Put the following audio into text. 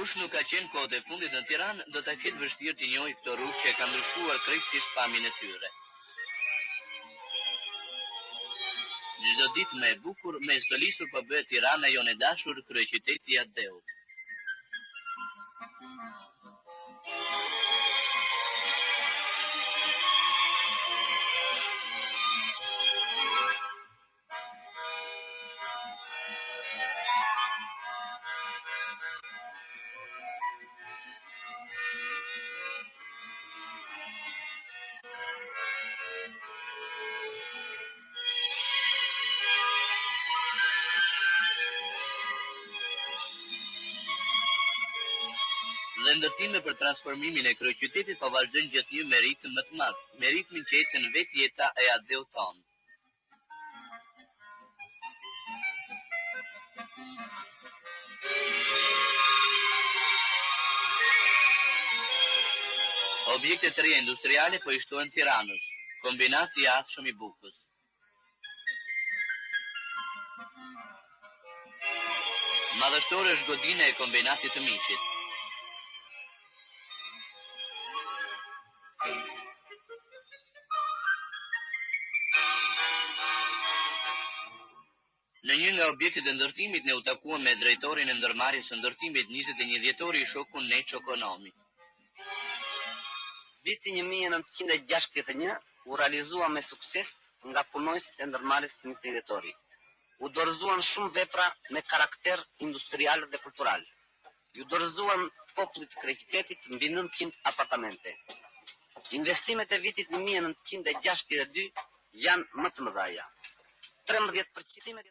Kush nuk ka qenë kohët e fundit në Tiranë, do ta ketë vështirë të njohë këto rrugë që kanë ndryshuar krejtësisht pamjen e tyre. Çdo ditë më e bukur, me stolisur po bëhet Tirana jonë e dashur, kryeqyteti i Adeut. Dhe ndërtime për transformimin e kryeqytetit po vazhdojnë gjithnjë me ritëm më të madh, me ritmin që ecën vetë jeta e Adeut tonë. Objekte të reja industriale po i shtohen Tiranës, kombinati i ardhshëm i Bukës. Madhështore është godina e kombinatit të Miqit. Në një nga objektet e ndërtimit ne u takuam me drejtorin e ndërmarrjes së ndërtimit 21 dhjetori i shokun Neço Konomi. Viti 1961 u realizua me sukses nga punojësit e ndërmarrjes së 21 dhjetorit. U dorëzuan shumë vepra me karakter industrial dhe kultural. Ju dorëzuan popullit të kryeqytetit mbi 900 apartamente. Investimet e vitit 1962 janë më të mëdha. 13%